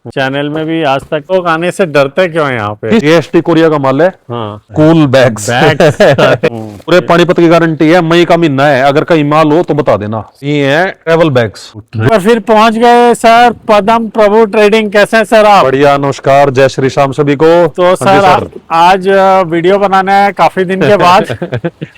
Channel में भी आज तक लोग आने से डरते क्यों है यहाँ पे? जीएसटी कोरिया का माल है। हाँ, कूल बैग्स पूरे पानीपत की गारंटी है। मई का महीना है, अगर कहीं माल हो तो बता देना। ये है ट्रेवल बैग्स। और फिर पहुंच गए सर पदम प्रभु ट्रेडिंग। कैसे हैं सर आप? बढ़िया, नमस्कार, जय श्री श्याम सभी को। तो हाँ जी सर आज वीडियो बनाना है काफी दिन के बाद।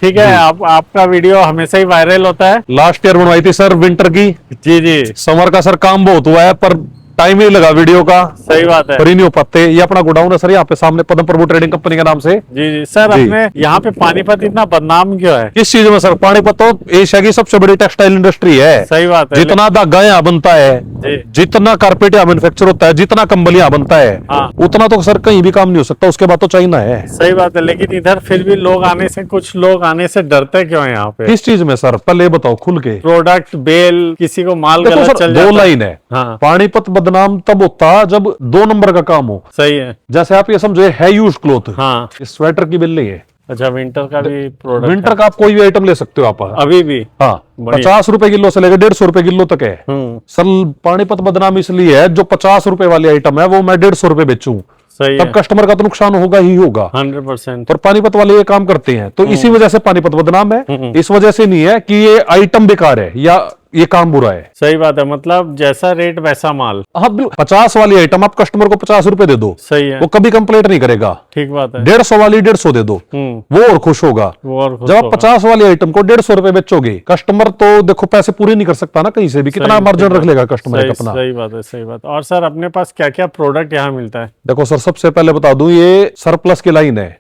ठीक है, आपका वीडियो हमेशा ही वायरल होता है। लास्ट ईयर बनवाई थी सर विंटर की। जी जी, समर का सर काम बहुत हुआ है पर टाइम ही लगा वीडियो का। सही बात है। पर ही नहीं हो पाते। ये अपना गोडाउन है सर, यहाँ पे सामने पदम प्रभु ट्रेडिंग कंपनी के नाम से। जी जी सर, जी। अपने यहाँ पे पानीपत इतना बदनाम क्यों है? किस चीज में सर? पानीपत तो एशिया की सबसे बड़ी टेक्सटाइल इंडस्ट्री है। सही बात है। जितना धागा यहाँ बनता है, जी। जितना कारपेट यहाँ मैन्युफैक्चर होता है, जितना कंबल यहाँ बनता है, हाँ। उतना तो सर कहीं भी काम नहीं हो सकता। उसके बाद तो चाइना है। सही बात है, लेकिन इधर फिर भी लोग आने से, कुछ लोग आने से डरते क्यों है यहाँ पे? किस चीज में सर? पहले बताओ खुल के। प्रोडक्ट बेल, किसी को माल देखो गलत सर, चल दो जाता है। लाइन है। हाँ। पानीपत बदनाम तब होता जब 2 नंबर का काम हो। सही है। जैसे आप ये समझे, है यूज क्लोथ। हाँ। स्वेटर की बिल नहीं है। अच्छा, विंटर का भी प्रोडक्ट विंटर का आप कोई भी आइटम ले सकते हो आप। अभी भी? हाँ, बढ़िया। 50 रुपए किलो से लेकर 150 रुपए किलो तक है। सर पानीपत बदनाम इसलिए है, जो 50 रुपए वाली आइटम है वो मैं 150 रुपए बेचूं, सही तब है। कस्टमर का तो नुकसान होगा ही होगा। 100%। पर पानीपत वाले ये काम करते हैं, तो इसी वजह से पानीपत बदनाम है। इस वजह से नहीं है कि ये आइटम बेकार है या ये काम बुरा है। सही बात है, मतलब जैसा रेट वैसा माल। हाँ बिल्कुल। 50 वाली आइटम आप कस्टमर को 50 रुपए दे दो, सही है। वो कभी कंप्लेंट नहीं करेगा। ठीक बात है। 150 वाली 150 दे दो, वो और खुश होगा। वो और खुश जब आप होगा। 50 वाली आइटम को 150 रुपए बेचोगे, कस्टमर तो देखो पैसे पूरे नहीं कर सकता ना कहीं से भी। कितना मार्जिन रख लेगा कस्टमर सही, अपना? सही बात है, सही बात। और सर अपने पास क्या क्या प्रोडक्ट यहाँ मिलता है? देखो सर, सबसे पहले बता दूं, ये सरप्लस की लाइन है।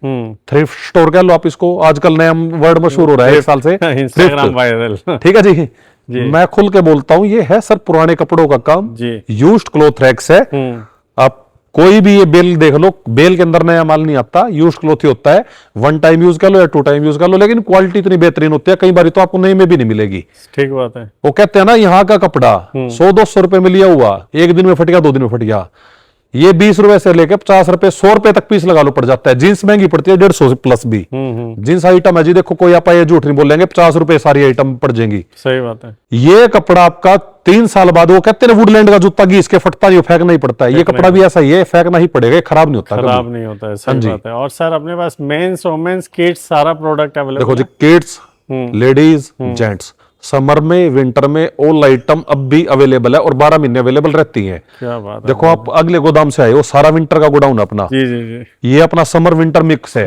थ्रिफ्ट स्टोर कह लो आप इसको, आजकल नया वर्ड मशहूर हो रहा है 1 साल से। Instagram viral. ठीक है जी। मैं खुल के बोलता हूँ, ये है सर पुराने कपड़ों का काम जी। यूज्ड क्लॉथ रैक्स है। आप कोई भी ये बेल देख लो, बेल के अंदर नया माल नहीं आता, यूज्ड क्लॉथ ही होता है। 1 टाइम यूज कर लो या 2 टाइम यूज कर लो, लेकिन क्वालिटी इतनी बेहतरीन होती है, कई बार तो आपको नई में भी नहीं मिलेगी। ठीक बात है। वो कहते हैं ना, यहाँ का कपड़ा 100-200 रुपए में लिया हुआ, 1 दिन में फट गया, 2 दिन में फट गया। ये 20 रुपए से लेकर 50 रुपए, 100 रुपए तक पीस लगा लो पड़ जाता है। जींस महंगी पड़ती है 150 से प्लस भी। जींस आइटम है जी, देखो कोई आप ये झूठ नहीं बोलेंगे, 50 रुपए सारी आइटम पड़ जाएंगी। सही बात है। ये कपड़ा आपका 3 साल बाद, वो कहते हैं वुडलैंड का जूता घिस के फटता नहीं, फेंकना ही पड़ता है। ये कपड़ा भी ऐसा ही है, फेंकना ही पड़ेगा, खराब नहीं होता। खराब नहीं होता है, सही बात है। और सर अपने पास मेंस, वुमेन्स, किड्स सारा प्रोडक्ट अवेलेबल देखो जी, किड्स, लेडीज, जेंट्स, समर में, विंटर में ऑल आइटम अब भी अवेलेबल है और 12 महीने अवेलेबल रहती हैं। क्या बात है। देखो आप अगले गोदाम से आए हो, सारा विंटर का गोडाउन है अपना। जी जी जी ये अपना समर विंटर मिक्स है।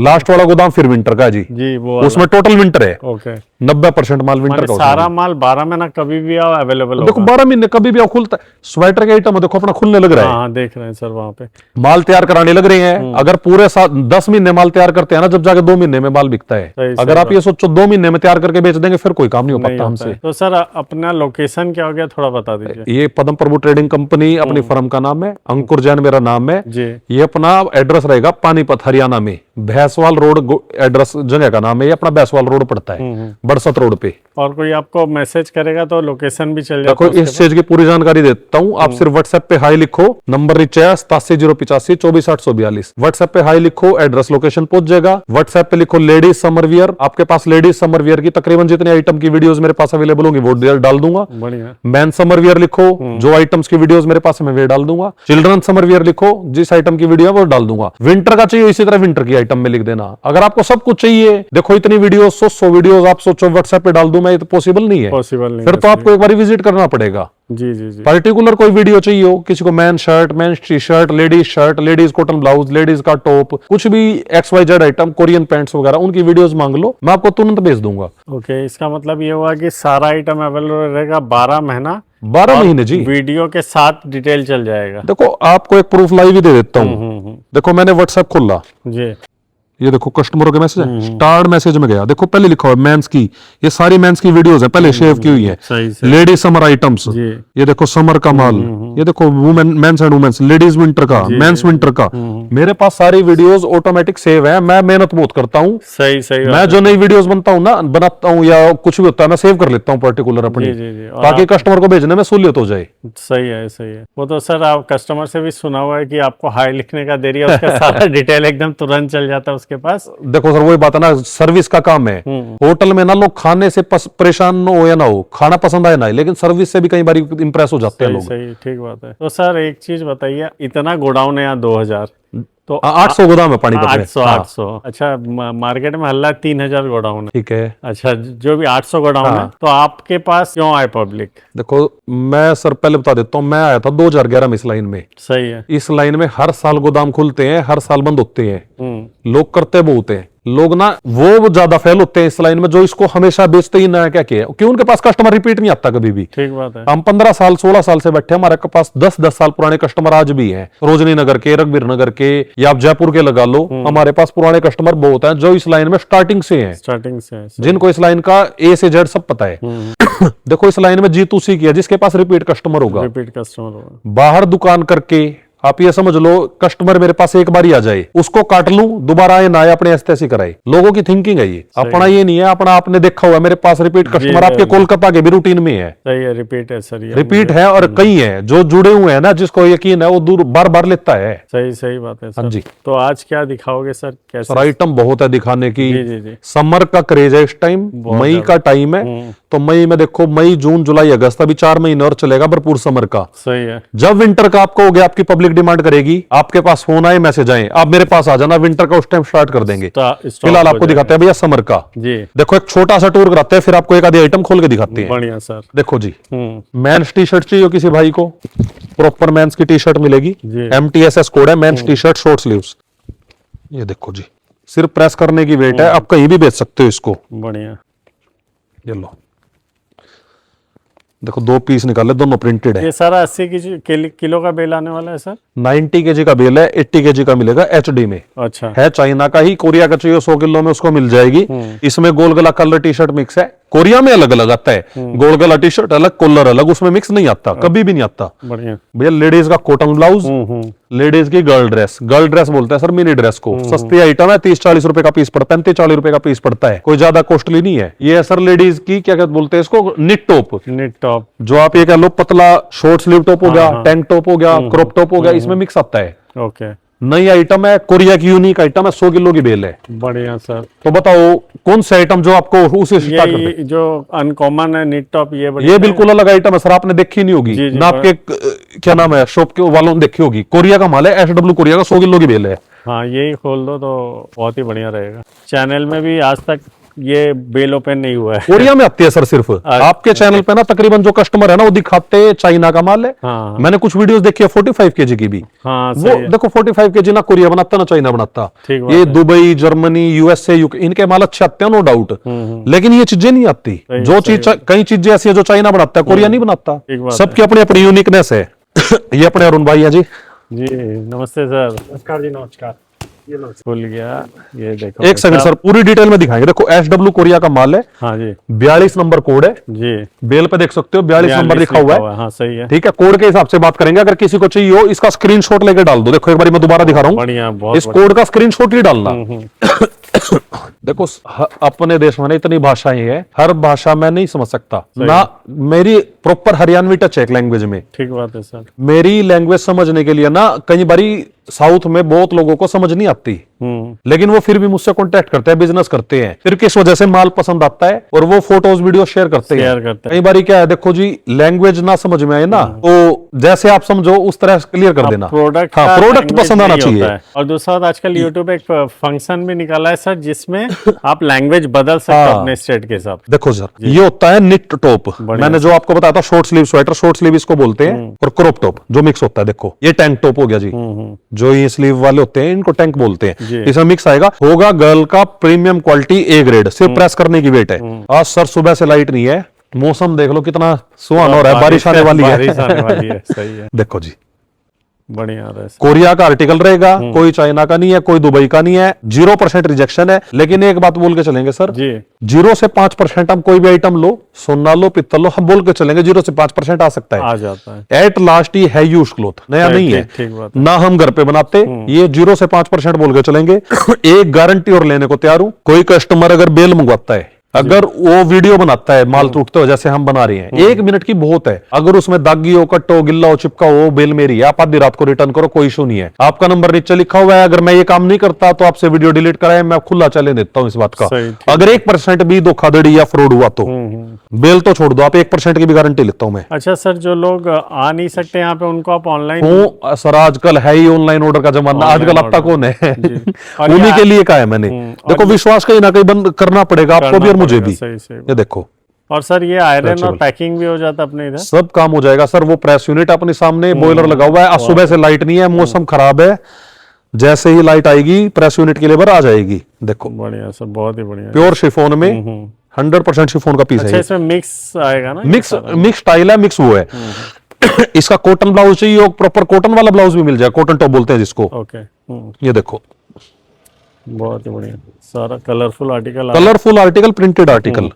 लास्ट वाला गोदाम फिर विंटर का जी। जी, वो उसमें टोटल विंटर है। ओके। 90% माल विंटर का सारा उसमें। माल 12 महीना कभी भी आओ अवेलेबल देखो 12 महीने कभी भी खुलता है। स्वेटर के आइटम देखो अपना खुलने लग रहा है। हाँ, देख रहे हैं सर वहाँ पे माल तैयार कराने लग रहे हैं। अगर पूरे 10 महीने माल तैयार करते हैं ना, जब जाके 2 महीने में माल बिकता है। सही अगर आप ये सोचो 2 महीने में तैयार करके बेच देंगे, फिर कोई काम नहीं हो नहीं पाता होता है। हमसे। तो सर अपना लोकेशन क्या हो गया, थोड़ा बता दीजिए। ये पदम प्रभु ट्रेडिंग कंपनी अपनी फर्म का नाम है, अंकुर जैन मेरा नाम है जी। ये अपना एड्रेस रहेगा पानीपत हरियाणा में, भैंसवाल रोड एड्रेस जगह का नाम है। ये अपना भैंसवाल रोड पड़ता है, बड़सत रोड पे। और कोई आपको मैसेज करेगा तो लोकेशन भी चल जाता देखो है इस चीज की पूरी जानकारी देता हूँ। आप सिर्फ व्हाट्सएप पे हाई लिखो, नंबर नीचे है 8708524842। व्हाट्सएप पे हाई लिखो, एड्रेस लोकेशन पहुंच जाएगा। व्हाट्सएप पे लिखो लेडीज समर वियर, आपके पास लेडीज समर वियर की तकरीबन जितने आइटम की वीडियोस मेरे पास अवेलेबल होंगी वो डाल दूंगा। बढ़िया। मैन समर वियर लिखो, जो आइटम्स की वीडियोस मेरे पास है मैं वे डाल दूंगा। चिल्ड्रन समर वियर लिखो, जिस आइटम की वीडियो है वो डाल दूंगा। विंटर का चाहिए इसी तरह विंटर की आइटम में लिख देना। अगर आपको सब कुछ चाहिए, देखो इतनी वीडियो 100 वीडियोस आप सोचो व्हाट्सएप पे डाल दूं मैं, ये तो पॉसिबल नहीं है। पॉसिबल नहीं फिर तो आपको एक बार विजिट करना पड़ेगा। जी जी जी। पर्टिकुलर कोई वीडियो चाहिए हो, किसी को man shirt, man T shirt, ladies cotton blouse, ladies का टॉप, कुछ भी XYZ आइटम, कोरियन पैंट्स वगैरह, उनकी वीडियोस मांग लो, मैं आपको तुरंत भेज दूंगा। ओके, इसका मतलब ये हुआ कि सारा आइटम अवेलेबल रहेगा 12 महीना, 12 महीने जी। वीडियो के साथ डिटेल चल जाएगा। देखो आपको एक प्रूफ लाइव ही दे देता हूँ। देखो मैंने व्हाट्सएप खोला, जी। ये देखो कस्टमरों के मैसेज है, स्टार्ट मैसेज में गया, देखो पहले लिखा हुआ है मेंस की, ये सारी मेंस की वीडियोस है, पहले शेव की हुई है। सही से। लेडीज समर आइटम्स, जी। ये देखो समर का माल, ये देखो women, men's and women's, ladies winter का, मेंस विंटर का। मेरे पास सारी वीडियोस ऑटोमेटिक सेव है। मैं मेहनत बहुत करता हूँ। सही सही मैं जो नई वीडियोस बनाता हूँ या कुछ भी होता है, मैं सेव कर लेता हूँ पर्टिकुलर अपनी, जी जी जी। और ताकि कस्टमर को भेजने में सहूलियत हो जाए। सही है, सही है। वो तो सर आप कस्टमर से भी सुना हुआ है कि आपको हाई लिखने का देरी है, उसका सारा डिटेल एकदम तुरंत चल जाता है उसके पास। देखो सर वही बात है ना, सर्विस का काम है। होटल में ना लोग खाने से परेशान हो या ना हो, खाना पसंद आए ना आए, लेकिन सर्विस से भी कई बार इंप्रेस हो जाते हैं लोग। सही, ठीक बात। बात है। तो सर एक चीज बताइए, इतना गोडाउन है यहाँ 2000, तो 800 गोदाम है पानीपत में। 800 अच्छा, मार्केट में हल्ला 3000 गोडाउन है। ठीक है। अच्छा, जो भी 800 गोडाउन है, तो आपके पास क्यों आए पब्लिक? देखो मैं सर पहले बता देता हूँ, मैं आया था 2011 में इस लाइन में। सही है। इस लाइन में हर साल गोदाम खुलते हैं, हर साल बंद होते हैं। लोग करते बहुत हैं, लोग ना वो ज्यादा फेल होते हैं इस लाइन में जो इसको हमेशा बेचते ही ना क्या किया, क्यों उनके पास कस्टमर रिपीट नहीं आता कभी भी। ठीक बात है। हम 15 साल 16 साल से बैठे, हमारे पास 10-10 साल पुराने कस्टमर आज भी हैं। रोजनी नगर के, रघुवीर नगर के, या आप जयपुर के लगा लो, हमारे पास पुराने कस्टमर बहुत हैं जो इस लाइन में स्टार्टिंग से हैं, स्टार्टिंग से है। जिनको इस लाइन का ए से जेड सब पता है। देखो इस लाइन में जीत उसी की है जिसके पास रिपीट कस्टमर होगा। रिपीट कस्टमर होगा। बाहर दुकान करके आप ये समझ लो, कस्टमर मेरे पास एक बार ही आ जाए, उसको काट लूं, दोबारा आए ना आए, अपने ऐसे ऐसे कराए। लोगों की थिंकिंग है ये, अपना ये नहीं है। अपना आपने देखा हुआ मेरे पास रिपीट कस्टमर आपके कोलकाता के भी रूटीन में है। सही है, रिपीट है सर, रिपीट है और कई है जो जुड़े हुए हैं ना, जिसको यकीन है वो दूर बार बार लेता है। सही सही बात है सर। हाँ जी। तो आज क्या दिखाओगे सर? कैसे? सर आइटम बहुत है दिखाने की। जी जी जी। समर का क्रेज है इस टाइम, मई का टाइम है, तो मई में देखो, मई जून जुलाई अगस्त, अभी 4 महीने और चलेगा भरपूर समर का। सही है। जब विंटर का आपको हो गया, आपकी पब्लिक डिमांड करेगी, आपके पास फोन आए, मैसेज आए, आप मेरे पास आ जाना, विंटर का उस टाइम स्टार्ट कर देंगे। फिलहाल आपको दिखाते हैं भैया समर का। जी। देखो एक छोटा सा टूर कराते हैं, फिर आपको एक आधी आइटम खोल के दिखाते हैं। बढ़िया सर। देखो जी, मेंस टी शर्ट चाहिए किसी भाई को, प्रॉपर मेंस की टी शर्ट मिलेगी। MTSS कोड है, mains T shirt short sleeves. ये देखो जी, सिर्फ प्रेस करने की वेट है, आप कहीं भी बेच सकते हो इसको। बढ़िया। ये लो, देखो 2 पीस निकाले, दोनों प्रिंटेड है। ये सारा 80 किलो का बेल आने वाला है सर? 90 kg का बेल है, 80 kg का मिलेगा HD में। अच्छा। है चाइना का ही, कोरिया का चाहिए 100 किलो में उसको मिल जाएगी। इसमें गोल गला कलर टी शर्ट मिक्स है, कोरिया में अलग अलग आता है, गोल गला टी शर्ट अलग, कॉलर अलग, उसमें मिक्स नहीं आता, कभी भी नहीं आता। बढ़िया भैया लेडीज का कॉटन ब्लाउज, लेडीज की गर्ल ड्रेस बोलते हैं सर मिनी ड्रेस को। सस्ती आइटम है, 30-40 रुपए का पीस पड़ता है, 35-40 रुपए का पीस पड़ता है, कोई ज्यादा कॉस्टली नहीं है। ये है सर लेडीज की, क्या बोलते हैं इसको, निट टॉप। निट टॉप, जो आप ये कह लो पतला शॉर्ट स्लीव टॉप हो गया, टैंक टॉप हो गया, क्रॉप टॉप हो गया, इसमें मिक्स आता है। ओके। नई आइटम है, कोरिया की यूनिक आइटम है, 100 किलो की बेल है। बढ़िया सर। तो बताओ कौन सा आइटम जो आपको उसे स्टार्ट करते हैं? जो अनकॉमन है निट टॉप, ये बिल्कुल अलग आइटम है सर, आपने देखी नहीं होगी ना, आपके क्या नाम है शॉप के वालों ने देखी होगी। कोरिया का माल है, SW कोरिया का, 100 किलो की बेल है। हाँ, यही खोल दो तो बहुत ही बढ़िया रहेगा। चैनल में भी आज तक ये बेल ओपन नहीं हुआ है। कोरिया में आती है सर सिर्फ। आपके चैनल पे ना तकरीबन जो कस्टमर है ना, वो दिखाते हैं चाइना का माल है। हाँ। मैंने कुछ वीडियोस देखी है 45 kg की भी। हाँ, वो देखो 45 kg ना कोरिया बनाता ना चाइना बनाता। ये दुबई, जर्मनी, USA, UK इनके माल अच्छे आते हैं नो डाउट, लेकिन ये चीजें नहीं आती। जो चीज, कई चीजें ऐसी है जो चाइना बनाता है, कोरिया नहीं बनाता। सबकी अपनी अपनी यूनिकनेस है। ये अपने अरुण भाई है जी। जी नमस्ते सर। नमस्कार जी, नमस्कार। ये लो खुल गया, ये देखो। एक सेकंड सर, पूरी डिटेल में दिखाएंगे। देखो SW कोरिया का माल है। हाँ जी। 42 नंबर कोड है जी। बेल पे देख सकते हो, 42 नंबर लिखा हुआ है। हाँ सही है। ठीक है, कोड के हिसाब से बात करेंगे। अगर किसी को चाहिए हो, इसका स्क्रीनशॉट लेके डाल दो। देखो एक बार मैं दोबारा दिखा रहा हूँ, बढ़िया, बहुत इस कोड का स्क्रीनशॉट ही डालना। देखो अपने देश में ना इतनी भाषाएं हैं, हर भाषा में नहीं समझ सकता ना। मेरी प्रॉपर हरियाणवी टच है लैंग्वेज में। ठीक बात है सर। मेरी लैंग्वेज समझने के लिए ना कई बारी साउथ में बहुत लोगों को समझ नहीं आती, लेकिन वो फिर भी मुझसे कांटेक्ट करते हैं, बिजनेस करते हैं। फिर किस वजह से माल पसंद आता है और वो फोटोज वीडियो शेयर करते हैं। कई बारी क्या है, देखो जी लैंग्वेज ना समझ में आए ना, तो जैसे आप समझो उस तरह क्लियर कर देना। प्रोडक्ट, हाँ, प्रोडक्ट पसंद आना चाहिए। और दूसरा आजकल यूट्यूब एक फंक्शन भी निकाला है सर, जिसमें आप लैंग्वेज बदल सकते हो अपने स्टेट के हिसाब। देखो सर, ये होता है निट टॉप। मैंने जो आपको बताया था short sleeve sweater, short sleeve इसको बोलते हैं, और क्रॉप टॉप जो मिक्स होता है। देखो ये टैंक टॉप हो गया जी, जो ये स्लीव वाले होते हैं इनको टैंक बोलते हैं। इसमें मिक्स आएगा, होगा गर्ल का प्रीमियम क्वालिटी A ग्रेड, सिर्फ प्रेस करने की वेट है। आज सर सुबह से लाइट नहीं है, मौसम देख लो कितना सुहाना हो रहा है, बारिश आने वाली है। सही है। देखो जी बढ़िया है। कोरिया का आर्टिकल रहेगा, कोई चाइना का नहीं है, कोई दुबई का नहीं है, 0% रिजेक्शन है। लेकिन एक बात बोल के चलेंगे सर जी, 0 से 5% हम कोई भी आइटम लो, सोना लो, पित्तल लो, हम बोल के चलेंगे 0 से 5% आ सकता है, आ जाता है। एट लास्ट ही है यूज क्लोथ, नया नहीं है। ठीक बात है। ना हम घर पे बनाते, ये 0 से 5% बोल के चलेंगे। एक गारंटी और लेने को तैयार हूं, कोई कस्टमर अगर बेल मंगवाता है, अगर वो वीडियो बनाता है माल टूटते हो जैसे हम बना रहे हैं, 1 मिनट की बहुत है। अगर उसमें दागी हो, कट हो, गिल्ला हो, चिपका हो, बेल मेरी है, आप आधी रात को रिटर्न करो, कोई इशू नहीं है। आपका नंबर नीचे लिखा हुआ है। अगर मैं ये काम नहीं करता तो आपसे वीडियो डिलीट कराए, मैं खुला चैलेंज देता हूं इस बात का। सही, ठीक। अगर 1% भी धोखाधड़ी या फ्रॉड हुआ तो बेल तो छोड़ दो, आप 1% की भी गारंटी लेता हूं मैं। अच्छा सर, जो लोग आ नहीं सकते यहाँ पे उनको आप ऑनलाइन हूँ सर, आजकल है ही ऑनलाइन ऑर्डर का जमाना। Online आजकल आपका order। कौन है? और उन्हीं ये- के लिए कहा है मैंने। और देखो, विश्वास कहीं ना कहीं बंद करना पड़ेगा आपको भी और मुझे भी। सही सही। ये देखो, और सर ये आयरन और Stretchable। पैकिंग भी हो जाता अपने इधर। सब काम हो जाएगा सर। वो प्रेस यूनिट अपने सामने, बॉयलर लगा हुआ है। आज सुबह से लाइट नहीं है, मौसम खराब है। जैसे ही लाइट आएगी प्रेस यूनिट की लेबर आ जाएगी। देखो, बढ़िया सर, बहुत ही बढ़िया। प्योर शिफोन में 100% शिफोन का पीस अच्छा, है। इसमें मिक्स आएगा ना? मिक्स मिक्स स्टाइल है, मिक्स वो है। इसका कॉटन ब्लाउज चाहिए, प्रॉपर कॉटन वाला ब्लाउज भी मिल जाए, कॉटन टॉप बोलते हैं जिसको। ओके। ये देखो, बहुत ही बढ़िया, सारा colourful article. Colourful article, printed article.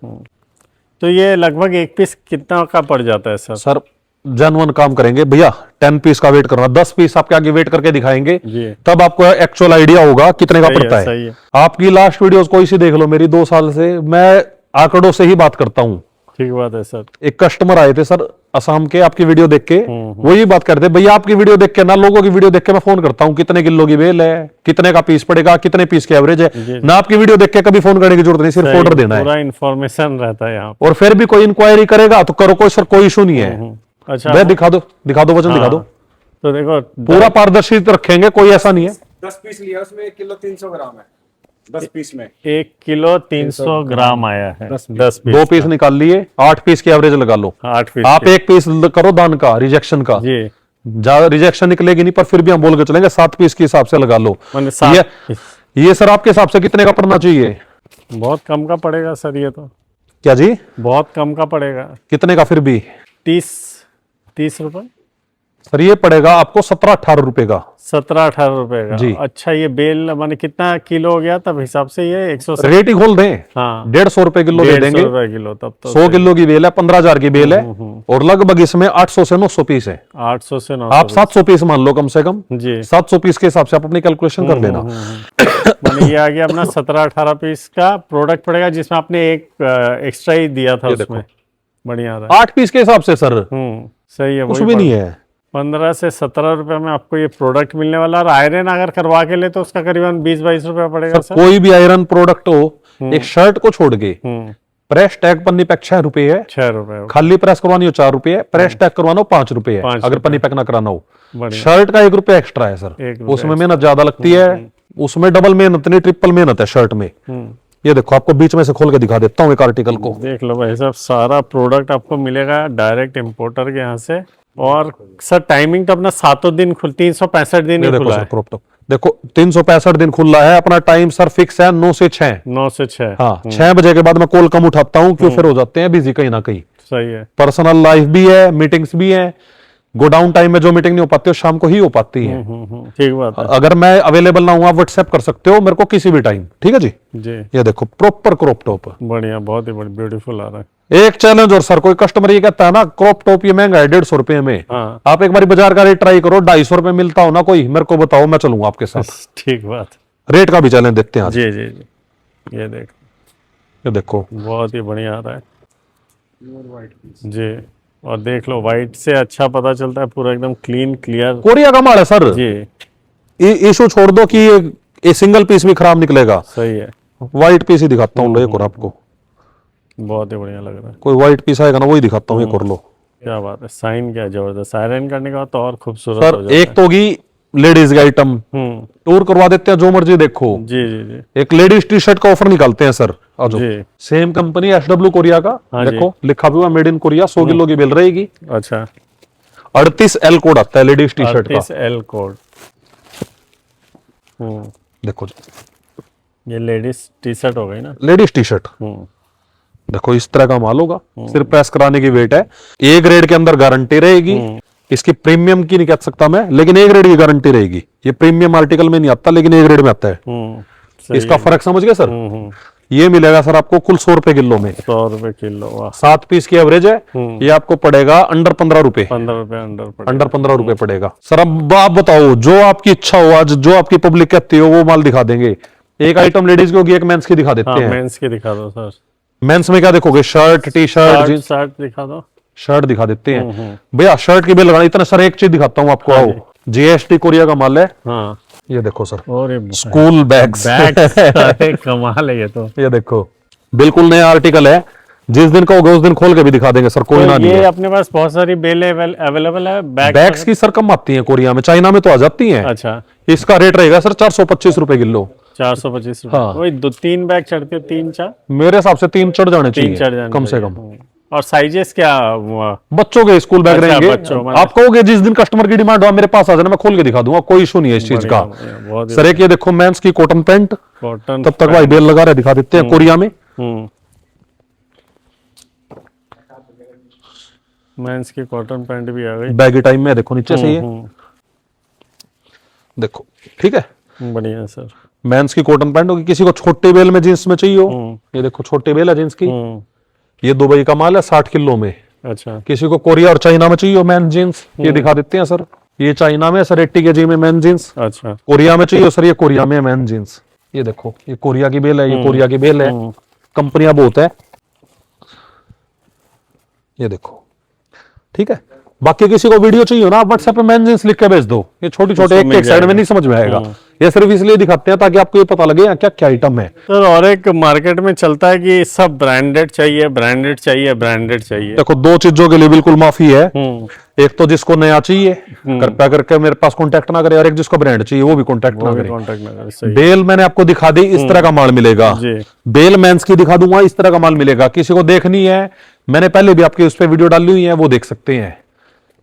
तो ये लगभग एक पीस कितना का पड़ जाता है सर? सर जेन्युइन काम करेंगे भैया, 10 पीस का वेट करना, 10 पीस आपके आगे वेट करके दिखाएंगे, जी। तब आपको एक्चुअल आइडिया होगा कितने का सही है, पड़ता सही है। है। आपकी लास्ट वीडियोस कोई सी देख लो मेरी, 2 साल से मैं आंकड़ों से ही बात करता हूँ। ठीक बात है सर। एक कस्टमर आए थे सर असम के, आपकी वीडियो देख के वो ये बात करते, भैया आपकी वीडियो देख के ना, लोगों की वीडियो देख के मैं फोन करता हूँ कितने किलो की बेल है, कितने का पीस पड़ेगा, कितने पीस की एवरेज है। जी। ना आपकी वीडियो देख के कभी फोन करने की जरूरत नहीं, सिर्फ सही, ऑर्डर देना है। पूरा इन्फॉर्मेशन रहता है यहाँ और फिर भी कोई इंक्वायरी करेगा तो करो, कोई सर कोई इशू नहीं है। पे। अच्छा। भैया दिखा दो वजन दिखा दो। तो देखो, पूरा पारदर्शी रखेंगे, कोई ऐसा नहीं है। 10 पीस लिया, उसमें 1 किलो 300 ग्राम है। 10 पीस में 1 किलो 300 ग्राम आया है। 10 पीस। 2 पीस निकाल लिए, 8 पीस की एवरेज लगा लो। 8 पीस आप 1 पीस करो दान का, रिजेक्शन का, जी। ज्यादा रिजेक्शन निकलेगी नहीं, पर फिर भी हम बोल के चलेंगे 7 पीस के हिसाब से लगा लो। मैंने 7 ये सर आपके हिसाब से कितने का पड़ना चाहिए? बहुत कम का पड़ेगा सर, ये तो क्या जी? बहुत कम का पड़ेगा। कितने का फिर भी? 30 रुपए। सर ये पड़ेगा आपको 17-18 रुपए का। 17-18 रुपए का जी। अच्छा, ये बेल माने कितना किलो हो गया तब हिसाब से? ये 100 रेट ही खोल दें, हाँ, 150 रुपए किलो दे 150 देंगे। रुपए किलो तब तो 100 किलो की बेल है, 15,000 की बेल है, और लगभग इसमें 800 से 900 पीस है। 800 से 900। आप 700 पीस मान लो कम से कम। जी। 700 पीस के हिसाब से आप अपनी कैलकुलेशन कर लेना। माने ये आ गया अपना 17-18 पीस का प्रोडक्ट पड़ेगा, जिसमें आपने एक एक्स्ट्रा ही दिया था उसमें। बढ़िया रहा। 8 पीस के हिसाब से सर सही है। कुछ वही भी नहीं है। 15 से 17 रुपए में आपको ये प्रोडक्ट मिलने वाला। और आयरन अगर करवा के ले तो उसका करीबन 20-22 रुपया पड़ेगा सर सर। कोई भी आयरन प्रोडक्ट हो, एक शर्ट को छोड़ के, 6 प्रेस टैग पन्नी पैक 6 रुपए है, रुपए। खाली प्रेस करवानी हो 4 रुपए है, प्रेस टैग करवाना हो 5 रुपए है, 5 अगर पन्नी पैक ना कराना हो। बढ़िया। शर्ट का 1 रुपया एक्स्ट्रा है सर, 1 रुपया उसमें मेहनत ज्यादा लगती है, उसमें डबल मेहनत नहीं, ट्रिपल मेहनत है शर्ट में। ये देखो, आपको बीच में से खोल के दिखा देता हूँ एक आर्टिकल को। देख लो भाई साहब, सारा प्रोडक्ट आपको मिलेगा डायरेक्ट इंपोर्टर के यहाँ से। और सर टाइमिंग तो अपना 7 दिन 365 दिन ये ही देखो खुला सर है। क्रॉप टॉप, देखो 365 दिन खुला है अपना। टाइम सर फिक्स है 9 से 6। 9 से 6। हाँ, 6 बजे के बाद मैं कॉल कम उठाता हूँ, क्यों फिर हो जाते हैं बिजी कहीं ना कहीं। सही है। पर्सनल लाइफ भी है, मीटिंग्स भी है। गोडाउन टाइम में जो मीटिंग नहीं हो पाती वो शाम को ही हो पाती है। ठीक बात है। अगर मैं अवेलेबल ना हूं, आप व्हाट्सएप कर सकते हो मेरे को किसी भी टाइम, ठीक है जी। जी, ये देखो प्रॉपर क्रॉप टॉप, बढ़िया, बहुत ही बढ़िया, ब्यूटीफुल आ रहा है। एक चैलेंज और सर, कोई कस्टमर ये कहता है ना क्रॉप टॉप ये महंगा है 150 रुपए में, हाँ, आप एक बार बाजार का रेट ट्राई करो, 250 रुपए मिलता हो ना कोई, मेरे को बताओ, मैं चलूंगा आपके साथ। ठीक बात। रेट का भी चैलेंज देखते हैं आज। जी जी जी, ये देख, ये देखो, बहुत ही बढ़िया आ रहा है जी। और देख लो, व्हाइट से अच्छा पता चलता है, पूरा एकदम क्लीन क्लियर। कोरिया का माल है सर। जी, इशू छोड़ दो कि ये सिंगल पीस भी खराब निकलेगा। सही है, व्हाइट पीस ही दिखाता हूँ, एक और आपको बहुत ही बढ़िया लग रहा है। कोई व्हाइट पीस आएगा ना वही दिखाता हूँ, एक और लो। क्या बात है, साइन क्या जबरदस्त, आयरन करने के बाद तो और खूबसूरत सर हो जाता एक तो होगी लेडीज की आइटम, है। टूर करवा देते हैं जो मर्जी देखो। जी जी जी एक लेडीज टी शर्ट का ऑफर निकालते हैं सर, आज जी। सेम कंपनी SW कोरिया का, हाँ जी। देखो लिखा भी हुआ मेड इन कोरिया, 100 किलो की बिल रहेगी। अच्छा, 38L कोड आता है लेडीज टी शर्ट का, 38L कोड। देखो ये लेडीज टी शर्ट हो गई ना। लेडीज टी शर्ट, देखो इस तरह का माल होगा, सिर्फ प्रेस कराने की वेट है। ए ग्रेड के अंदर गारंटी रहेगी, इसकी प्रीमियम की नहीं कह सकता मैं, लेकिन ए ग्रेड की गारंटी रहेगी। ये प्रीमियम आर्टिकल में नहीं आता, लेकिन ए ग्रेड में आता है। सही इसका है। फर्क समझ गए सर। ये मिलेगा सर आपको कुल 100 रुपए किलो में, 100 रुपए किलो, वाह। 7 पीस की एवरेज है। ये आपको पड़ेगा अंडर 15 रुपए, 15 रुपए अंडर पड़े। अंडर 15 रुपए पड़ेगा सर। अब आप बताओ, जो आपकी इच्छा हो, आज जो आपकी पब्लिक कहती हो वो माल दिखा देंगे। एक आइटम लेडीज की होगी, एक मेंस की दिखा देते हाँ, हैं। मेंस के दिखा दो सर। मेंस में क्या देखोगे, shirt, T shirt, jeans. Shirt दिखा दो। शर्ट दिखा देते हैं भैया, शर्ट की बेल लगाना। इतना सर एक चीज दिखाता हूँ आपको, आओ। जीएसटी कोरिया का माल है। हाँ, ये देखो सर, और स्कूल बैग्स। अरे कमाल है ये तो। ये देखो, बिल्कुल नया आर्टिकल है। जिस दिन कहोगे उस दिन खोल के भी दिखा देंगे सर, कोई तो ना नहीं ये है। अपने पास बहुत सारी बेलें अवेलेबल है। बैग्स की सर कम आती है कोरिया में, चाइना में तो आ जाती हैं। अच्छा, इसका रेट रहेगा सर 425 रुपए किलो। 425 हाँ। वही 2-3 बैग चढ़ते, 3-4 मेरे हिसाब से 3 चढ़ जाने 3 चढ़ चाहिए जाने कम से चाहिए। कम। और साइजेस क्या हुआ? बच्चों के स्कूल बैग अच्छा, रहेंगे। बच्चों, मतलब- आप कहोगे जिस दिन कस्टमर की डिमांड हो मेरे पास आ जाना, मैं खोल के दिखा दूंगा, कोई इशू नहीं है इस चीज का। बहुत ही सर एक ये देखो, मेंस की कॉटन पैंट। कॉटन। तब तक भाई बेल लगा रहे, दिखा देते हैं कोरिया में। मेंस की कॉटन पैंट भी आ गई। बैगी टाइम में देखो, नीचे से ये देखो, ठीक है। बढ़िया सर। मेंस की कॉटन पैंट होगी, किसी को छोटे बेल में जींस में चाहिए हो, ये देखो छोटे बेल है जींस की। ये दुबई का माल है 60 किलो में। अच्छा, किसी को कोरिया और चाइना में चाहिए हो मैन जींस, ये दिखा देते हैं सर। ये चाइना में सर 80 kg में मैन जींस। अच्छा, कोरिया में चाहिए सर, ये कोरिया में मैन जींस। ये देखो, ये कोरिया की बेल है, ये कोरिया की बेल है। कंपनियां बहुत है, ये देखो, ठीक है। बाकी किसी को वीडियो चाहिए हो ना, आप व्हाट्सएप पे मैन जींस लिख के भेज दो। ये छोटी छोटे एक एक साइड में नहीं समझ में आएगा। ये सिर्फ इसलिए दिखाते हैं ताकि आपको ये पता लगे क्या क्या आइटम है। सर और एक मार्केट में चलता है कि सब ब्रांडेड चाहिए, ब्रांडेड चाहिए, ब्रांडेड चाहिए। देखो, दो चीजों के लिए बिल्कुल माफी है। एक तो जिसको नया चाहिए कृपया करके मेरे पास कांटेक्ट ना करे, और एक जिसको ब्रांड चाहिए वो भी कांटेक्ट ना करे। कांटेक्ट ना करे, सही। बेल मैंने आपको दिखा दी, इस तरह का माल मिलेगा। जी। बेल मेंस की दिखा दूंगा, इस तरह का माल मिलेगा। किसी को देखनी है, मैंने पहले भी आपकी उस पर वीडियो डाली हुई है, वो देख सकते हैं।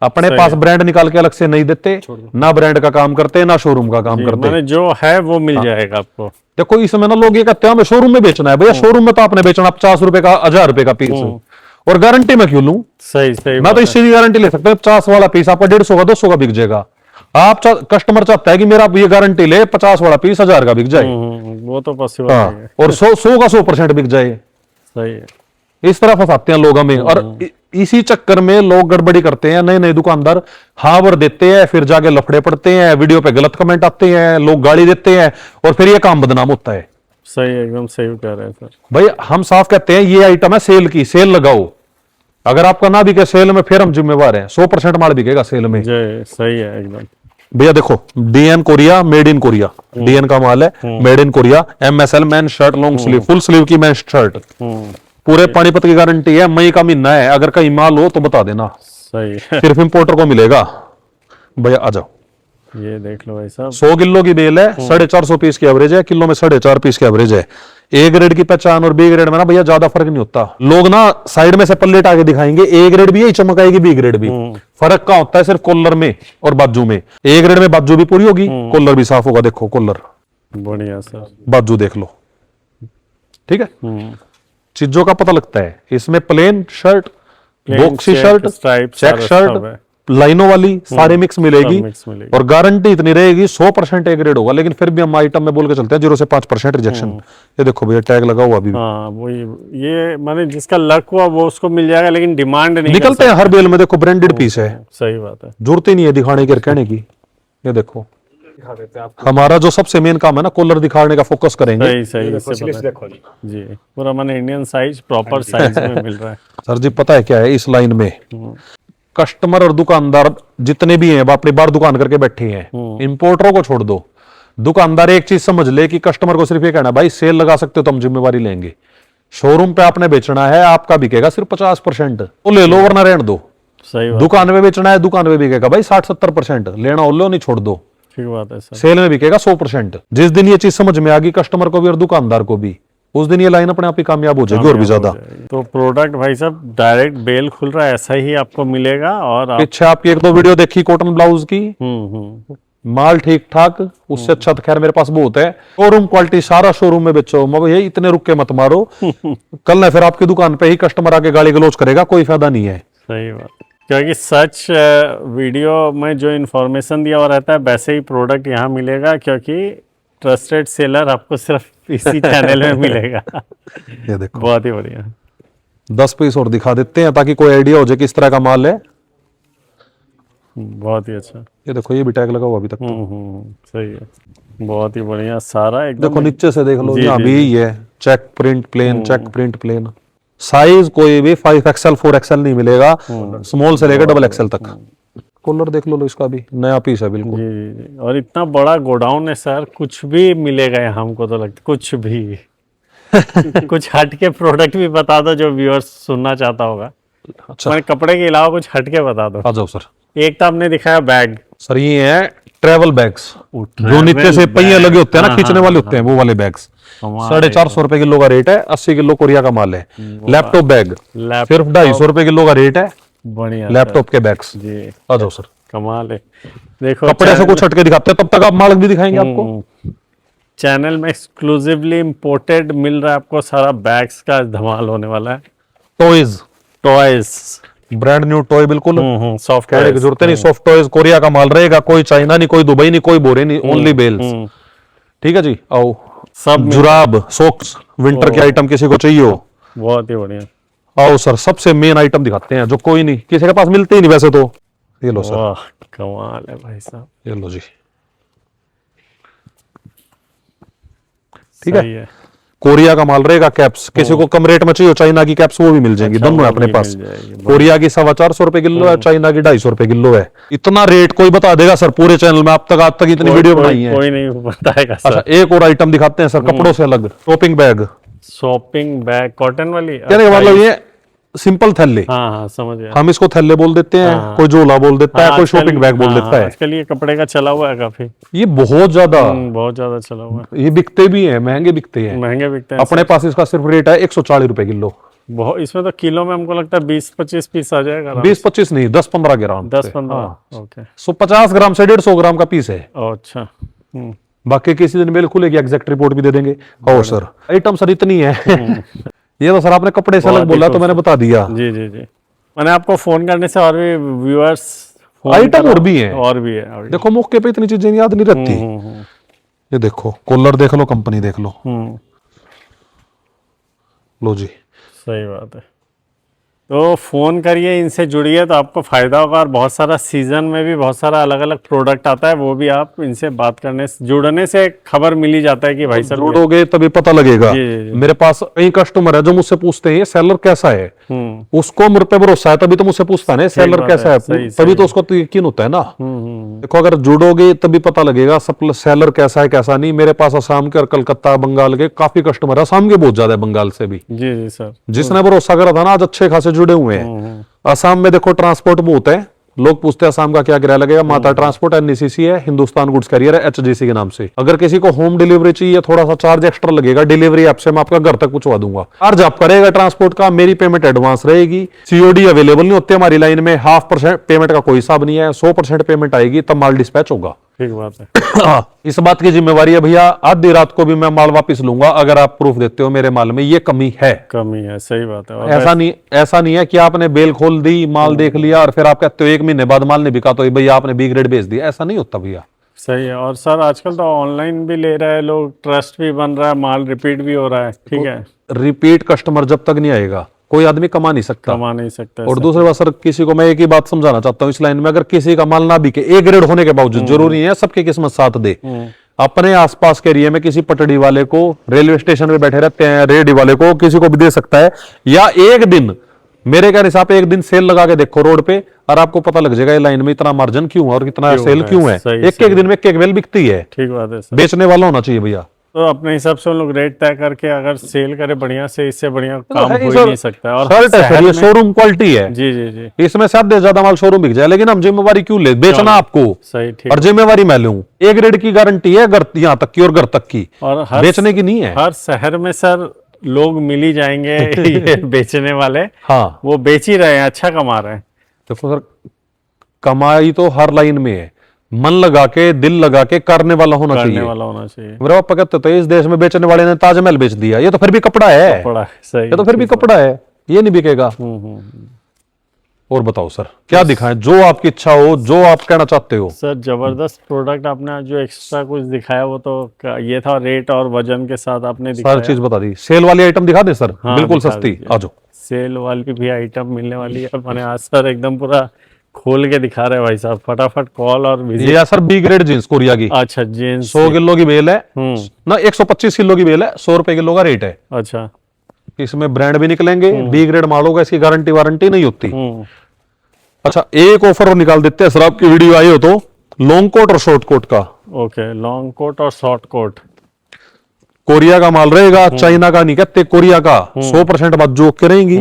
अपने पास ब्रांड निकाल के अलग से नहीं देते, ना ब्रांड का काम करते, ना शोरूम का काम करते। मैंने जो है वो मिल जाएगा आपको। देखो, इसमें ना लोग ये कहते हैं हमें शोरूम में बेचना है। भैया शोरूम में तो आपने बेचना 50 रुपए का, 1000 रुपए का पीस, और गारंटी में क्यों लूं? सही सही मैं तो इस चीज की गारंटी ले सकता हूँ। 50 वाला पीस आपका 150 का, 200 का बिक जाएगा। आप कस्टमर चाहता है कि मेरा ये गारंटी ले 50 वाला पीस 1000 का बिक जाए। वो तो पॉसिबल हाँ, नहीं है। और 100 का 100% बिक जाए। सही है। इस तरह फंसाते हैं लोग हमें, और इसी चक्कर में लोग गड़बड़ी करते हैं। नए नए दुकानदार हावर देते हैं, फिर जाके लफड़े पड़ते हैं, वीडियो पे गलत कमेंट आते हैं, लोग गाली देते हैं, और फिर ये काम बदनाम होता है। सही, एकदम सही कह रहे हैं सर। भाई हम साफ कहते हैं ये आइटम है सेल की, सेल लगाओ। अगर आपका ना बिके सेल में, फिर हम जिम्मेवार हैं। 100% माल बिकेगा सेल में। जय, सही है एकदम। भैया देखो, DN Korea, made in Korea. DN का माल है, made in Korea. MSL man shirt, long sleeve, full sleeve की मैन शर्ट, पूरे पानीपत की गारंटी है। मई का महीना है, अगर कहीं माल हो तो बता देना, सही है। सिर्फ इंपोर्टर को मिलेगा। भैया आ जाओ, ये देख लो भाई साहब। 100 किलो की बेल है, 450 पीस की एवरेज है, किलो में 4.5 पीस की एवरेज है। ए ग्रेड की पहचान और बी ग्रेड में ना भैया ज्यादा फर्क नहीं होता। लोग ना साइड में से पल्लेट आगे दिखाएंगे, ए ग्रेड भी यही चमक आएगी, बी ग्रेड भी। फर्क क्या होता है सिर्फ कॉलर में और बाजू में। ए ग्रेड में बाजू भी पूरी होगी, कॉलर भी साफ होगा। देखो कॉलर, बढ़िया सर। बाजू देख लो, ठीक है। चीजों का पता लगता है। इसमें plain shirt, boxy shirt, check shirt, लाइनों वाली सारे मिक्स मिलेगी, और गारंटी इतनी रहेगी 100% ए ग्रेड होगा। लेकिन फिर भी हम आइटम में बोल के चलते हैं 0 से 5% रिजेक्शन। ये देखो भैया, टैग लगा हुआ अभी। हाँ, वही ये माने जिसका लक हुआ वो उसको मिल जाएगा, लेकिन डिमांड नहीं निकलते हैं हर बेल में। देखो ब्रांडेड पीस है, सही बात है। जरूरत ही नहीं है दिखाने की और कहने की। ये देखो, हमारा जो सबसे मेन काम है ना, कॉलर दिखाने का फोकस करेंगे। सही सही, इससे पता है। जी, पूरा माने इंडियन साइज, प्रॉपर साइज में मिल रहा है। सर जी पता है क्या है, इस लाइन में कस्टमर और दुकानदार जितने भी हैं अपनी बार दुकान करके बैठे हैं। इंपोर्टरों को छोड़ दो, दुकानदार एक चीज समझ ले कि कस्टमर को सिर्फ ये कहना, भाई सेल लगा सकते हो तो हम जिम्मेवारी लेंगे। शोरूम पे आपने बेचना है, आपका बिकेगा सिर्फ 50%, तो ले लो वरना रहने दो। सही बात, दुकान में बेचना है, दुकान में बिकेगा भाई 60-70%, लेना हो लो, नहीं छोड़ दो। ठीक बात है सर। सेल में बिकेगा 100%। जिस दिन ये चीज समझ में आ गई कस्टमर को भी और दुकानदार को भी, उस दिन ये लाइन अपने आप ही कामयाब हो जाएगी, और भी ज्यादा। तो प्रोडक्ट भाई साहब डायरेक्ट बेल खुल रहा है, ऐसा ही आपको मिलेगा। और आप पीछे आपकी एक दो वीडियो देखी कॉटन ब्लाउज की, माल ठीक ठाक, उससे अच्छा तो खैर मेरे पास बहुत है। शोरूम क्वालिटी, सारा शोरूम में बेचो। ये इतने रुक के मत मारो, कल ना फिर आपकी दुकान पे ही कस्टमर आके गाली गलौज करेगा, कोई फायदा नहीं है। सही बात, क्योंकि सच वीडियो में जो इन्फॉर्मेशन दिया हुआ रहता है वैसे ही प्रोडक्ट यहाँ मिलेगा, क्योंकि ट्रस्टेड सेलर आपको सिर्फ इसी चैनल में मिलेगा। ये देखो, बहुत ही बढ़िया। 10 पीस और दिखा देते हैं ताकि कोई आइडिया हो जाए किस तरह का माल है। बहुत ही अच्छा। ये देखो, ये भी टैग लगा हुआ अभी तक। सही है, बहुत ही बढ़िया। सारा एकदम देखो नीचे से देख लो, यहाँ भी यही है, check print plain, check print plain. Size कोई भी 5XL 4XL नहीं मिलेगा, स्मॉल से लेकर डबल एक्सएल तक। कॉलर देख लो इसका भी नया पीस है बिल्कुल। जी जी जी। और इतना बड़ा गोडाउन है सर, कुछ भी मिलेगा यहाँ, हमको तो लगता कुछ भी कुछ हटके प्रोडक्ट भी बता दो जो व्यूअर्स सुनना चाहता होगा। अच्छा मैंने कपड़े के अलावा कुछ हटके बता दो। आ जाओ सर। एक तो आपने दिखाया बैग, सर ये है ट्रेवल बैग्स, जो travel नीचे से पहिए bag। लगे होते हैं ना, हाँ, खींचने हाँ, वाले होते हैं वो वाले बैग्स। कमाल 450 रुपए किलो का रेट है, 80 किलो कोरिया का माल है। लैपटॉप बैग लैपटॉप सिर्फ 250 रुपए किलो का रेट है, बढ़िया लैपटॉप के बैग्स। जी, आ जाओ सर। कमाल है। देखो कपड़े से कुछ हटके दिखाते हैं, तब तक आप माल भी दिखाएंगे आपको। चैनल में एक्सक्लूसिवली इम्पोर्टेड मिल रहा है आपको सारा, बैग्स का धमाल होने वाला है। Toys, toys, brand new toy बिल्कुल, सॉफ्ट कहने की जरूरत नहीं। सॉफ्ट टॉयज कोरिया का माल रहेगा, कोई चाइना नहीं, कोई दुबई नहीं, कोई बोरे नहीं, ओनली बेल्स। ठीक है जी। आओ सब जुराब, सॉक्स, विंटर के आइटम किसी को चाहिए हो, बहुत ही बढ़िया। आओ सर। सबसे मेन आइटम दिखाते हैं जो कोई नहीं, किसी के पास मिलते ही नहीं वैसे तो। ये लो सर, वाह कमाल है भाई साहब। ये लो जी। ठीक सही है, कोरिया का माल रहेगा। कैप्स किसी को कम रेट में चाहिए, चाइना की कैप्स वो भी मिल जाएंगी। अच्छा, दोनों है वो अपने भी पास। मिल जाएगी। कोरिया की 425 रुपए किलो है, चाइना की 250 रुपए किलो है। इतना रेट कोई बता देगा सर पूरे चैनल में? आज तक इतनी वीडियो बनाई है। कोई नहीं बताएगा अच्छा सर। एक और आइटम दिखाते हैं सर, कपड़ों से अलग, shopping bag. Shopping bag cotton वाली, कहने का मतलब ये सिंपल थैले, हाँ हाँ समझ गया। हम इसको थैले बोल देते हैं, हाँ। कोई झोला बोल देता है, हाँ, कोई आजकल- शॉपिंग बैग बोल हाँ, देता है। आजकल ये कपड़े का चला हुआ है काफी, ये बहुत ज्यादा, बहुत ज्यादा चला हुआ है। ये बिकते भी हैं, महंगे बिकते हैं। महंगे बिकते हैं अपने पास इसका सिर्फ रेट है 140 रुपए किलो। बहुत। इसमें तो किलो में हमको लगता है 20-25 पीस आ जाएगा आराम 20-25 नहीं, 10-15 ग्राम। 10-15। ओके। 50 ग्राम से 150 ग्राम का पीस है। ओ, अच्छा। बाकी किसी दिन मेल खुलेगी, एग्जैक्ट रिपोर्ट भी दे देंगे। और सर आइटम सर इतनी है ये तो सर आपने कपड़े से अलग बहुत ही बोला तो मैंने बता दिया। जी जी जी। मैंने आपको फोन करने से और भी व्यूअर्स आइटम और भी है, और भी है। देखो मौके पे इतनी चीजें याद नहीं रहती। ये देखो कॉलर देख लो, कंपनी देख लो। लो जी, सही बात है। तो फोन करिए, इनसे जुड़िए तो आपको फायदा होगा। और बहुत सारा सीजन में भी बहुत सारा अलग अलग प्रोडक्ट आता है, वो भी आप इनसे बात करने से, जुड़ने से खबर मिल ही जाता है कि भाई साहब जुड़ोगे तभी पता लगेगा। जी, जी, जी। मेरे पास कई कस्टमर है जो मुझसे पूछते हैं ये सेलर कैसा है, उसको मुझ पे भरोसा है तभी तो मुझसे पूछता है सेलर बात कैसा है, है, सही, तभी सही। तो उसको तो यकीन होता है ना। देखो अगर जुड़ोगे तभी पता लगेगा सब सेलर कैसा है कैसा नहीं। मेरे पास असम के और कलकत्ता बंगाल के काफी कस्टमर है, असम के बहुत ज्यादा है, बंगाल से भी। जी जी सर। जिसने भरोसा करा था ना आज अच्छे खासे जुड़े हुए हैं। असम में देखो ट्रांसपोर्ट बहुत है, लोग पूछते हैं असम का क्या किराया लगेगा। माता ट्रांसपोर्ट एनसीसी है, हिंदुस्तान गुड्स कैरियर है, एचजीसी के नाम से। अगर किसी को होम डिलीवरी चाहिए थोड़ा सा चार्ज एक्स्ट्रा लगेगा, डिलीवरी ऐप से मैं आपका घर तक पहुंचवा दूंगा। चार्ज आप करेगा ट्रांसपोर्ट का, मेरी पेमेंट एडवांस रहेगी। सीओडी अवेलेबल नहीं होती हमारी लाइन में, 0.5% पेमेंट का कोई हिसाब नहीं है, 100% पेमेंट आएगी तब माल डिस्पैच होगा। ठीक बात है। इस बात की जिम्मेवारी है भैया, आधी रात को भी मैं माल वापस लूंगा अगर आप प्रूफ देते हो मेरे माल में ये कमी है। कमी है, सही बात है। और ऐसा नहीं है कि आपने बेल खोल दी, माल देख लिया और फिर आप कहते हो 1 महीने बाद माल नहीं बिका तो भैया आपने बी ग्रेड भेज दिया। ऐसा नहीं होता भैया। सही है। और सर आजकल तो ऑनलाइन भी ले रहे हैं लोग, ट्रस्ट भी बन रहा है, माल रिपीट भी हो रहा है। ठीक है, रिपीट कस्टमर जब तक नहीं आएगा कोई आदमी कमा नहीं सकता। कमा नहीं सकता। और दूसरी बात सर, किसी को मैं एक ही बात समझाना चाहता हूँ इस लाइन में, अगर किसी का माल ना बिके ए ग्रेड होने के बावजूद, जरूरी है सबकी किस्मत साथ दे। अपने आसपास के एरिया में किसी पटड़ी वाले को, रेलवे स्टेशन पे बैठे रहते हैं रेडी वाले को, किसी को भी दे सकता है। या एक दिन मेरे कहने से आप एक दिन सेल लगा के देखो रोड पे और आपको पता लग जाएगा ये लाइन में इतना मार्जिन क्यों है और कितना सेल क्यों है। एक दिन में एक बेल बिकती है। ठीक बात है सर। बेचने वाला होना चाहिए भैया। तो अपने हिसाब से हम लोग रेट तय करके अगर सेल करे बढ़िया से, इससे बढ़िया काम है ही हो ही सर। नहीं सकता। और शर्ट है सर, शहर ये में- शोरूम क्वालिटी है। जी जी जी, इसमें से ज्यादा माल शोरूम बिक जाए, लेकिन हम जिम्मेवारी क्यों ले? बेचना आपको सही। ठीक। और जिम्मेवारी मैं लूं। ए ग्रेड की गारंटी है घर यहाँ तक की और घर तक की, और हर बेचने की नहीं है। हर शहर में सर लोग मिल ही जाएंगे ये बेचने वाले। हाँ वो बेच ही रहे हैं, अच्छा कमा रहे हैं। देखो सर, कमाई तो हर लाइन में है, मन लगा के दिल लगा के करने वाला होना करने चाहिए। वाला होना चाहिए। मेरे पापा कहते थे इस देश में बेचने वाले ने ताजमहल बेच दिया, ये तो फिर भी कपड़ा है। पड़ा है, सही। ये तो फिर भी कपड़ा है, ये नहीं बिकेगा। और बताओ सर क्या दिखाएं, जो आपकी इच्छा हो, जो आप कहना चाहते हो। सर जबरदस्त प्रोडक्ट आपने जो एक्स्ट्रा कुछ दिखाया वो तो ये था, रेट और वजन के साथ आपने सारी दिखाया। चीज बता दी। सेल वाली आइटम दिखा दे सर, हाँ, बिल्कुल दिखा सस्ती। दीजिए। आ जाओ। सेल वाली भी आइटम मिलने वाली है। मैंने आज सर एकदम पूरा खोल के दिखा रहे हैं भाई साहब, फटाफट कॉल और विजिट। ये sir B grade jeans Korea की, अच्छा जींस। 100 किलो की बेल है ना, 125 किलो की बेल है, 100 रुपए किलो का रेट है। अच्छा इसमें ब्रांड भी निकलेंगे, बी ग्रेड माल होगा, इसकी गारंटी वारंटी नहीं होती। अच्छा, एक ऑफर और निकाल देते हैं सर, आपकी वीडियो आई हो तो, लॉन्ग कोट और शॉर्ट कोट का। ओके, लॉन्ग कोट और शॉर्ट कोट। कोरिया का माल रहेगा, चाइना का नहीं कहते, कोरिया का। 100% बात जो के रहेंगी।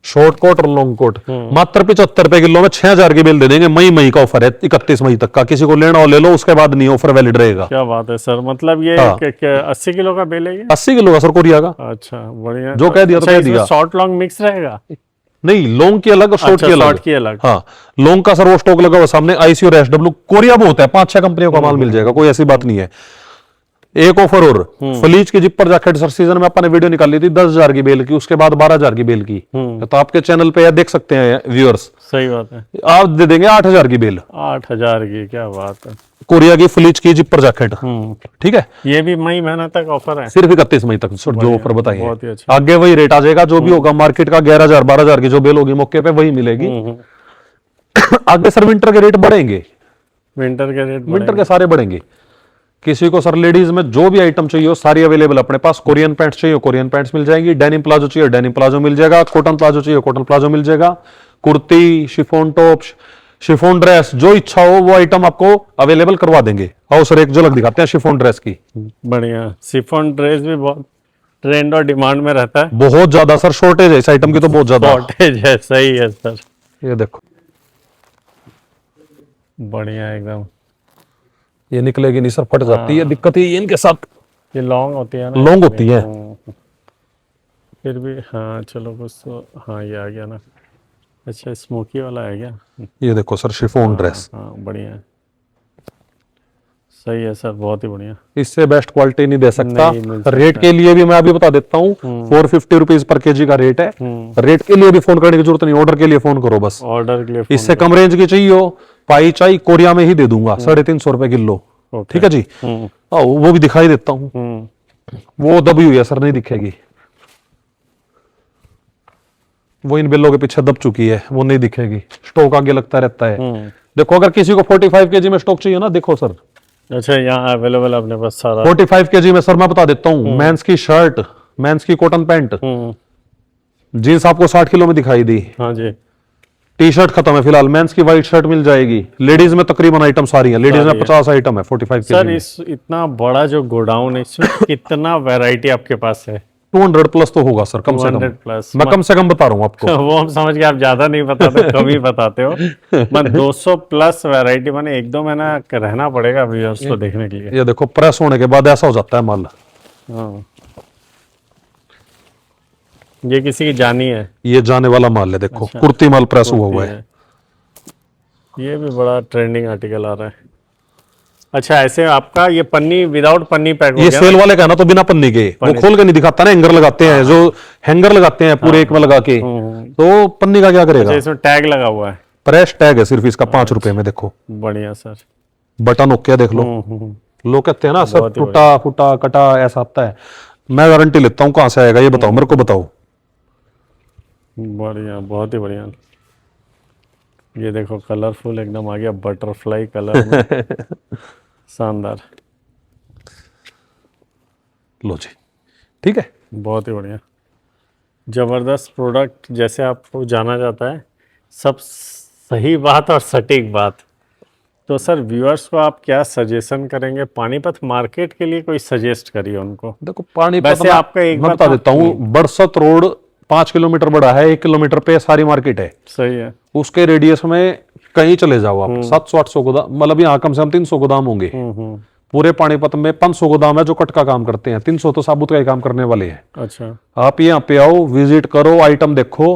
शॉर्ट कोट और लॉन्ग कोट मात्र 75 रुपए किलो में 6000 की बेल दे देंगे। मई का ऑफर है, 31 मई तक का। किसी को लेना हो ले लो, उसके बाद नहीं ऑफर वैलिड रहेगा। क्या बात है सर, मतलब ये हाँ। 80 किलो का बेल है ये? 80 किलो का सर कोरिया का। अच्छा, बढ़िया। जो कह दिया तो कह दिया। शॉर्ट लॉन्ग मिक्स रहेगा? नहीं, लॉन्ग की अलग और शॉर्ट अच्छा, की अलग। शॉर्ट की अलग। हाँ, लॉन्ग का सर वो स्टॉक लगा हुआ सामने, आईसी और एसडब्ल्यू। कोरिया बहुत है, 5-6 कंपनियों का माल मिल जाएगा, कोई ऐसी बात नहीं है। एक ऑफर और, फ्लीच की जिपर जैकेट सर सीजन में अपने वीडियो निकाली थी 10,000 की बेल की, उसके बाद 12,000 की बेल की। तो आपके चैनल पे या देख सकते हैं व्यूअर्स, सही बात है। आप दे देंगे 8,000 की बेल। 8,000 की, क्या बात है। कोरिया की फ्लीच की जिपर जैकेट। ठीक है, ये भी मई महीना तक ऑफर है? सिर्फ 31 मई तक सर जो ऑफर बताइए। बहुत ही अच्छा। आगे वही रेट आ जाएगा, जो भी होगा मार्केट का 11,000 12,000 की जो बेल होगी मौके पे वही मिलेगी। आगे सर विंटर के रेट बढ़ेंगे, विंटर के रेट विंटर के सारे बढ़ेंगे। किसी को सर लेडीज में जो भी आइटम चाहिए हो सारी अवेलेबल अपने पास। कोरियन पैंट्स चाहिए कोरियन पैंट्स मिल जाएंगी, डेनिम प्लाजो चाहिए डेनिम प्लाजो मिल जाएगा, कॉटन प्लाजो चाहिए कॉटन प्लाजो मिल जाएगा, kurti, chiffon top, chiffon dress, जो इच्छा हो वो आइटम आपको अवेलेबल करवा देंगे। आओ सर एक झलक दिखाते हैं शिफॉन ड्रेस की। बढ़िया। शिफॉन ड्रेस भी बहुत ट्रेंड और डिमांड में रहता है। बहुत ज्यादा सर, शॉर्टेज है इस आइटम की तो बहुत ज्यादा। शॉर्टेज है, सही है सर। ये देखो, बढ़िया एकदम। ये निकलेगी नहीं सर, फट जाती है, दिक्कत ही इनके साथ। ये लॉन्ग होती है ना? लॉन्ग होती है। फिर भी हाँ, चलो कुछ तो, हाँ ये आ गया ना। अच्छा, स्मोकी वाला है क्या? ये देखो सर शिफॉन ड्रेस, हाँ, बढ़िया है, सही है सर, बहुत ही बढ़िया। इससे बेस्ट क्वालिटी नहीं दे सकता। नहीं मिल सकता। रेट के लिए भी मैं अभी बता देता हूँ, 450 रुपीज पर केजी का रेट है। रेट के लिए भी फोन करने की जरूरत नहीं, ऑर्डर के लिए फोन करो बस। ऑर्डर के लिए इससे कम रेंज की चाहिए हो, पाई चाई कोरिया में ही दे दूंगा, 350 रुपए किलो। ठीक है जी। आओ वो भी दिखाई देता हूँ। वो दबी हुई है सर, नहीं दिखेगी, वो इन बिल्लों के पीछे दब चुकी है, वो नहीं दिखेगी। स्टॉक आगे लगता रहता है। देखो अगर किसी को 45 केजी में स्टॉक चाहिए ना, देखो सर। अच्छा, यहाँ अवेलेबल अपने पास सारा। 45 केजी में सर मैं बता देता हूँ, मेंस की शर्ट, मेंस की कॉटन पैंट, जीन्स आपको 60 किलो में दिखाई दी। हाँ जी। टी शर्ट खत्म है फिलहाल, मेंस की व्हाइट शर्ट मिल जाएगी। लेडीज में तकरीबन आइटम सारी है, लेडीज में 50 आइटम है 45 सर केजी। इस इतना बड़ा जो गोडाउन है, इसमें कितना वैरायटी आपके पास है? 200 प्लस तो होगा सर, कम से 200 कम। प्लस। मैं कम से कम बता रहा हूँ आपको। वो हम समझ गए, आप ज्यादा नहीं बताते, कम ही बताते हो। मैं 200 प्लस वैरायटी, मैंने 1-2 महीना रहना पड़ेगा व्यूअर्स को देखने के लिए। ये देखो प्रेस होने के बाद ऐसा हो जाता है माल। हाँ, ये किसी की जानी है? ये जाने वाला माल है, देखो अच्छा, कुर्ती माल प्रेस हुआ है। ये भी बड़ा ट्रेंडिंग आर्टिकल आ रहा है। अच्छा, ऐसे आपका ये पन्नी विदाउट पन्नी पैक हो ये गया? सेल वाले का ना तो बिना पन्नी के, वो खोल के नहीं दिखाता ना, हैंगर लगाते हैं, जो हैंगर लगाते हैं पूरे एक में लगा के, तो पन्नी का क्या करेगा। अच्छा, इसमें टैग लगा हुआ है? प्रेस टैग है सिर्फ इसका, 5 रुपए में। देखो बढ़िया सर। बटन ओके, देख लो। लोग कहते हैं ना सब टूटा फूटा कटा ऐसा आता है, मैं गारंटी लेता हूँ। कहां से आएगा ये बताओ मेरे को, बताओ। बढ़िया, बहुत ही बढ़िया। ये देखो कलरफुल एकदम आ गया, बटरफ्लाई कलर में। शानदार। लो जी, ठीक है, बहुत ही बढ़िया, जबरदस्त प्रोडक्ट जैसे आपको जाना जाता है, सब सही बात और सटीक बात। तो सर व्यूअर्स को आप क्या सजेशन करेंगे? पानीपत मार्केट के लिए कोई सजेस्ट करिए उनको। देखो पानीपत वैसे आपका एक मैं बात बता देता हूँ, बरसत रोड 5 किलोमीटर बड़ा है, 1 किलोमीटर पे सारी मार्केट है। सही है। उसके रेडियस में कहीं चले जाओ आप, 700-800 गोदाम, मतलब यहाँ कम से कम 300 गोदाम होंगे। पूरे पानीपत में 500 गोदाम है जो कट का काम करते हैं, 300 तो साबुत का ही काम करने वाले हैं। अच्छा, आप यहाँ पे आओ, विजिट करो, आइटम देखो।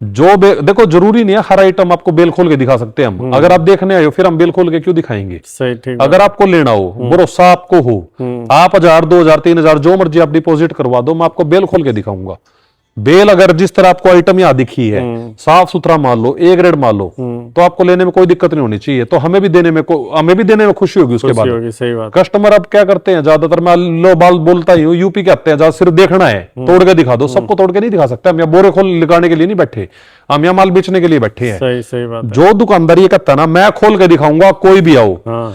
जो देखो जरूरी नहीं है हर आइटम आपको बेल खोल के दिखा सकते हैं हम। अगर आप देखने आए हो फिर हम बेल खोल के क्यों दिखाएंगे। सही, ठीक। अगर आपको लेना हो, भरोसा आपको हो, आप 1000 2000 3000 जो मर्जी आप डिपॉजिट करवा दो, मैं आपको बेल खोल के दिखाऊंगा। बेल अगर जिस तरह आपको आइटम यहाँ दिखी है, साफ सुथरा मान लो, ए ग्रेड मान लो, तो आपको लेने में कोई दिक्कत नहीं होनी चाहिए। तो हमें भी देने में खुशी होगी उसके बाद। होगी, सही बात। कस्टमर अब क्या करते हैं ज्यादातर, मैं लो बाल बोलता ही हूँ, यूपी के आते हैं ज्यादा, सिर्फ देखना है, तोड़ के दिखा दो। सबको तोड़ के नहीं दिखा सकते हम, यहाँ बोरे खोल लगाने के लिए नहीं बैठे, हम यहाँ माल बेचने के लिए बैठे हैं। सही, सही बात है। जो दुकानदार ये कहता है ना मैं खोल के दिखाऊंगा, कोई भी आओ, हाँ,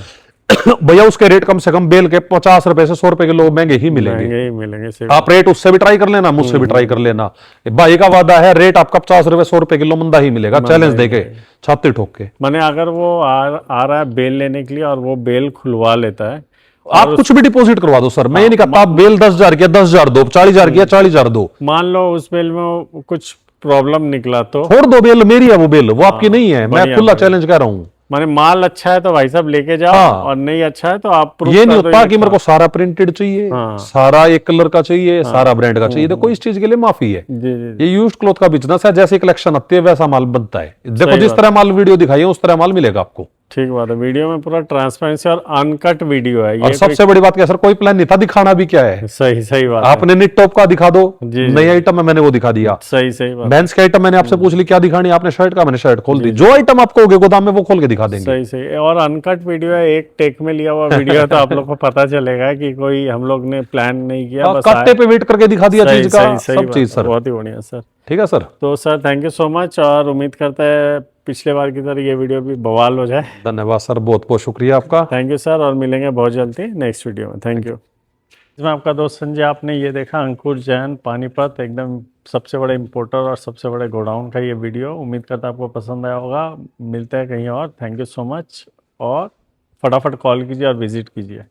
भैया उसके रेट कम से कम बेल के 50 रुपए से 100 रुपए किलो महंगे ही मिलेंगे। महंगे ही मिलेंगे सिर्फ। आप रेट उससे भी ट्राई कर लेना, मुझसे भी ट्राई कर लेना। भाई का वादा है, रेट आपका 50 रुपए 100 रुपए किलो मंदा ही मिलेगा, चैलेंज देके छाती ठोक के। माने अगर वो आ रहा है बेल लेने के लिए और वो बेल खुलवा लेता है, आप कुछ भी डिपॉजिट करवा दो सर, मैं ये नहीं कहता आप बेल 10,000 किया 10,000 दो, 40,000 किया 40,000 दो, मान लो उस बेल में कुछ प्रॉब्लम निकला तो छोड़ दो, बेल मेरी है, वो बेल वो आपकी नहीं है। मैं बढ़िया, खुला बढ़िया। चैलेंज कर रहा हूँ। माने माल अच्छा है तो भाई साहब लेके जाओ, हाँ। और नहीं अच्छा है तो आप proof ये कर नहीं दो होता ये कि मेरे को सारा प्रिंटेड चाहिए, हाँ। सारा एक कलर का चाहिए, सारा ब्रांड का चाहिए, देखो इस चीज के लिए माफी है। जी जी जी। ये यूज्ड क्लॉथ का बिजनेस है, जैसी कलेक्शन आती है वैसा माल बनता है। देखो सही जिस बात। तरह माल वीडियो दिखाई है उस तरह माल मिलेगा आपको। ठीक बात है, वीडियो में पूरा ट्रांसपेरेंसी और अनकट वीडियो है और ये सबसे बड़ी बात क्या सर, कोई प्लान नहीं था, दिखाना भी क्या है। सही सही बात है। आपने निट टॉप का दिखा दो, जी, नई आइटम है मैंने वो दिखा दिया। सही सही बात। मेंस के आइटम मैंने आपसे पूछ ली क्या दिखानी है, आपने शर्ट का, मैंने शर्ट खोल दी। जो आइटम आपको होगे गोदाम में वो खोल के दिखा देंगे। सही सही, और अनकट वीडियो है, एक टेक में लिया हुआ वीडियो है, तो आप लोग को पता चलेगा कि कोई हम लोग ने प्लान नहीं किया, बस काटे पे वेट करके दिखा दिया सही चीज का, सही सही सब बात चीज है, सर। बहुत ही बढ़िया सर। ठीक है सर, तो sir thank you so much, और उम्मीद करते हैं पिछले बार की तरह ये वीडियो भी बवाल हो जाए। धन्यवाद सर, बहुत बहुत शुक्रिया आपका। थैंक यू सर, और मिलेंगे बहुत जल्दी नेक्स्ट वीडियो में। Thank you. इसमें आपका दोस्त संजय, आपने ये देखा अंकुर जैन पानीपत, एकदम सबसे बड़े इंपोर्टर और सबसे बड़े गोडाउन का ये वीडियो। उम्मीद करता है आपको पसंद आया होगा। मिलते हैं कहीं और। थैंक यू सो मच, और फटाफट कॉल कीजिए और विजिट कीजिए।